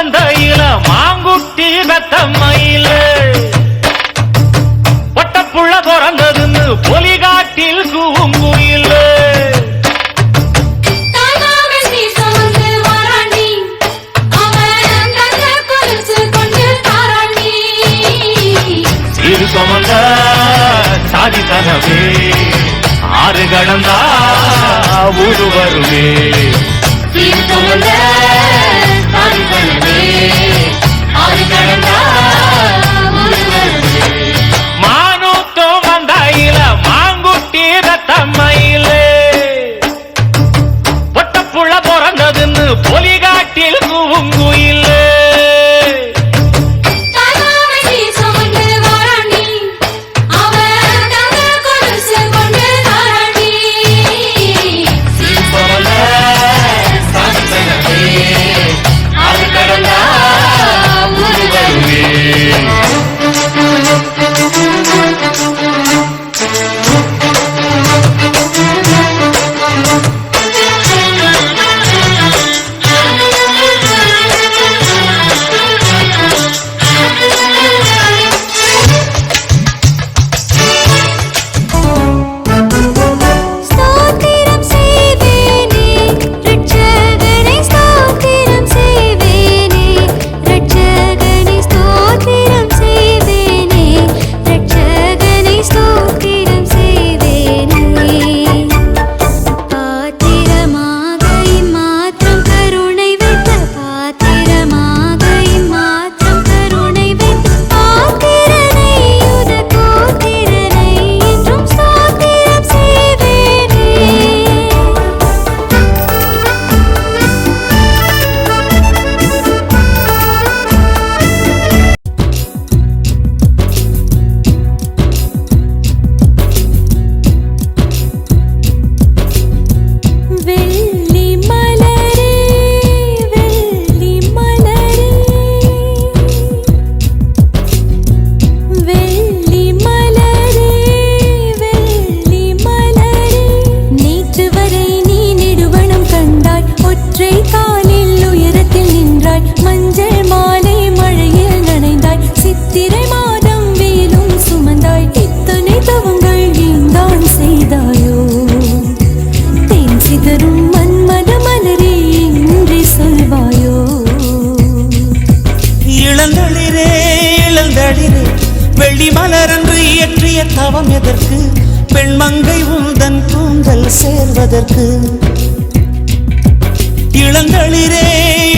மந்தையில மாங்குட்டி ரத்தம்மையில ஒட்டப்புள்ள பிறந்ததுன்னு பொலிகாட்டில் கூங்குயில சிறு சுமந்த சாதித்தனவே ஆறு கடந்தா ஊரு வருவே சிறு சுமந்த சாதித்தனவே ஆறு கடந்தா ஊரு வருவே மானூத்தம் வந்தாயில மாங்குட்டி ரத்தம்மையில ஒட்டப்புள்ள பிறந்ததுன்னு பொலிகாட்டில் கூங்குயில வெள்ளி மலரன்று இயற்றிய தவம் எதற்கு பெண்மங்கை உந்தன் கூந்தல் சேர்வதற்கு இளங்களிரே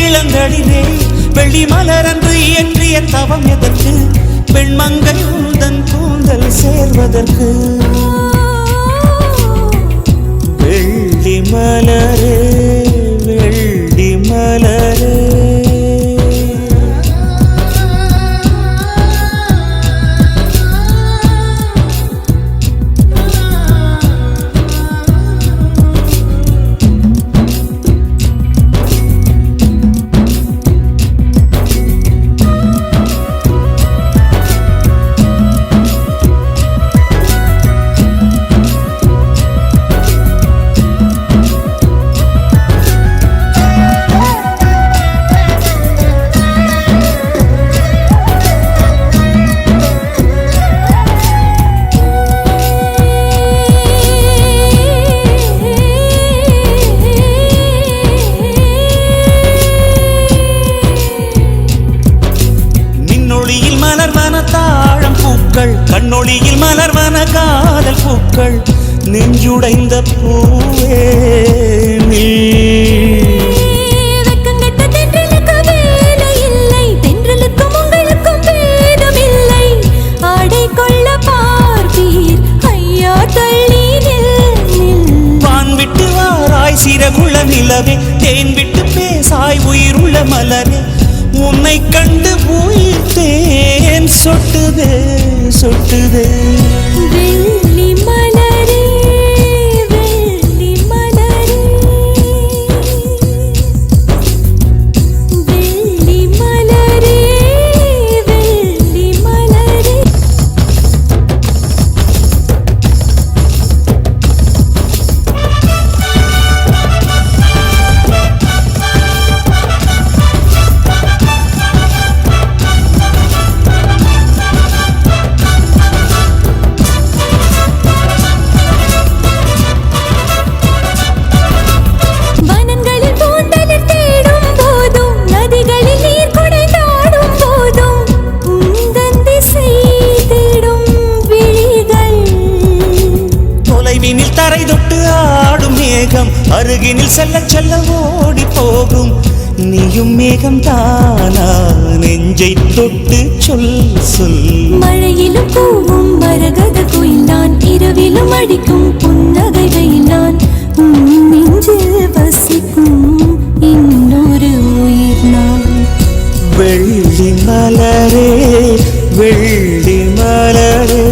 இளங்களிரே வெள்ளி மலரன்று இயற்றிய தவம் எதற்கு பெண்மங்கை உந்தன் கூந்தல் சேர்வதற்கு வெள்ளி மலரே வெள்ளி மலரே கண்ணொளியில் மலர்வன காதல் பூக்கள் நெஞ்சுடைந்த பூவே நீ வான்விட்டு வாராய் சிறகுள்ள நிலவே தேன் விட்டு பேசாய் உயிருள்ள மலரே உன்னை கண்டு உயிர் தேன் சொட்டுதே சொட்டுதே வெள்ளி மலரே வெள்ளி மலரே வெள்ளி மலரே வெள்ளி மலரே அருகினில் செல்ல செல்ல ஓடி போகும் நீயும் மேகம் தானா நெஞ்சை தொட்டு சொல் சொல். மழையிலும் பூவும் மரகத குயில் நான் இரவிலும் அடிக்கும் புன்னகை வெயில் நான் நெஞ்சில் வசிக்கும் இன்னொரு உயிர் நான். வெள்ளி மலரே வெள்ளி மலரே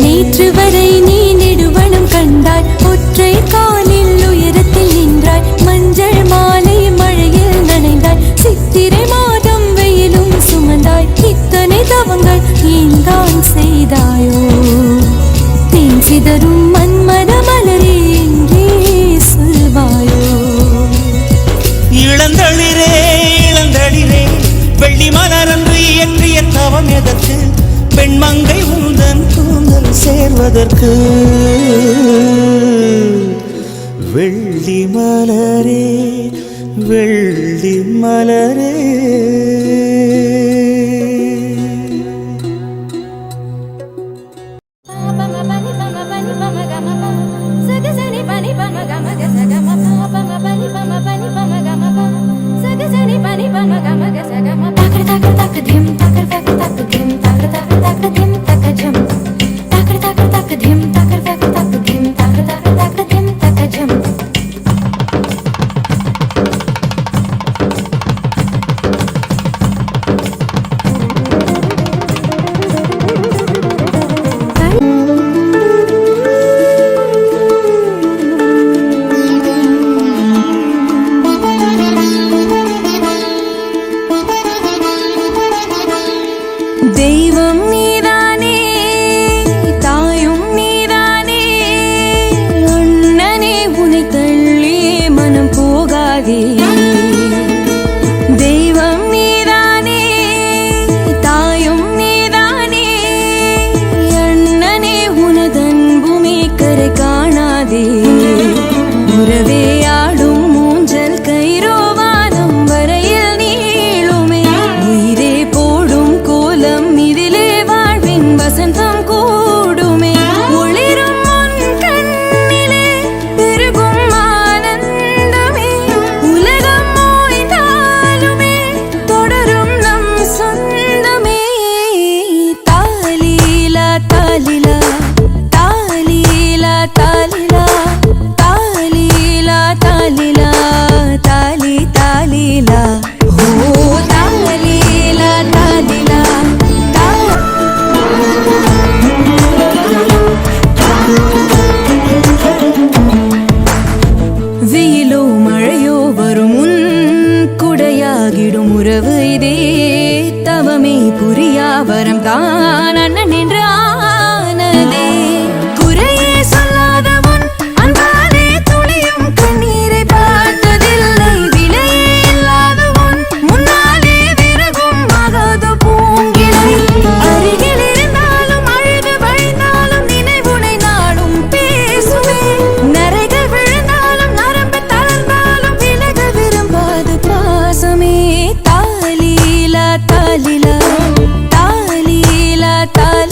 நேற்று வரை நீ நெடுவனம் கண்டாய் ஒற்றை காலில் உயரத்தில் நின்றாய் மஞ்சள் மாலை மழையில் நனைந்தாய் சித்திரை மாதம் வெயிலும் சுமந்தாய் இத்தனை தவங்கள் ஏன் தான் செய்தாயோ தேன் சிதறும் மன்மத மலரே எங்கே சொல்வாயோ. இளந்தளிரே இளந்தளிரே வெள்ளி மலரன்று இயற்றிய தவம் எதற்கு பெண்மங்கை உந்தன் கூந்தல் சேர்வதற்கு. வெள்ளி மலரே வெள்ளி மலரே தெய்வம் நீதானே தாயும் நீதானே அண்ணனே உனை தள்ளி மனம் போகாதே. தெய்வம் நீதானே தாயும் நீதானே அண்ணனே உனதன்புமே கரை காணாதே. உறவே ஆடும் மூஞ்சல் கைரோவானம் வரையில் நீளுமே உயிரே போடும் கோலம் இதிலே வாழ்வின் வசந்தம் கூடுமே. ஒளிரும் உன் கண்ணிலே பெருகும் ஆனந்தமே உலகம் ஓய்ந்தாலுமே தொடரும் நம் சொந்தமே. தாலீலா தாலிலா தாலீலா தாலிலா தாலீலா தாலிலா தாலி தாலிலா ஓ தாலீலா தாலிலா வெயிலோ மழையோ வரும் உன் குடையாகிடும் உறவு இதே தவமே புரியா வரம் தான் அண்ணன் என்று ஆனதே. குறையே சொல்லாத உன் அன்பாலே துளியும் கண்ணீரை பார்த்ததில்லை விலையே இல்லாத உன் முன்னாலே விறகும் ஆகாத பூங்கிளை. அருகில் இருந்தாலும் அழுது வழிந்தாலும் நினைவுனை நாடும் பேசுவே நரைகள் விழுந்தாலும் நரம்பு தளர்ந்தாலும் விலக விரும்பாது பாசமே. தாலீலா தாலிலா தாலீலா தாலி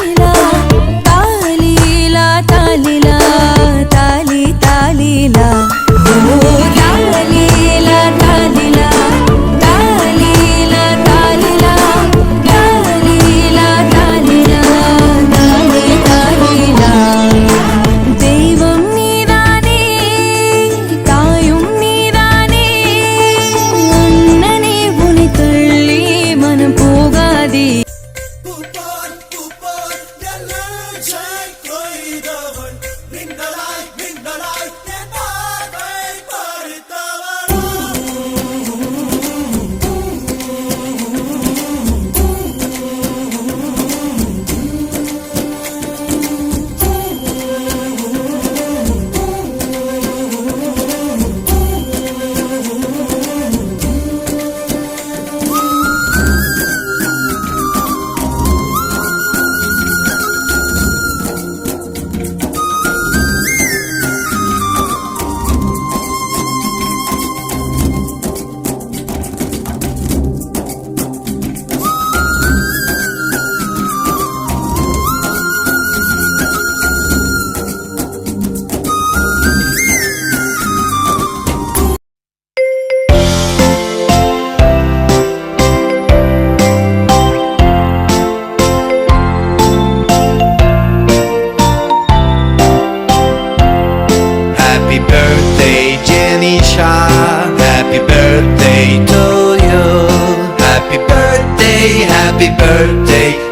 happy birthday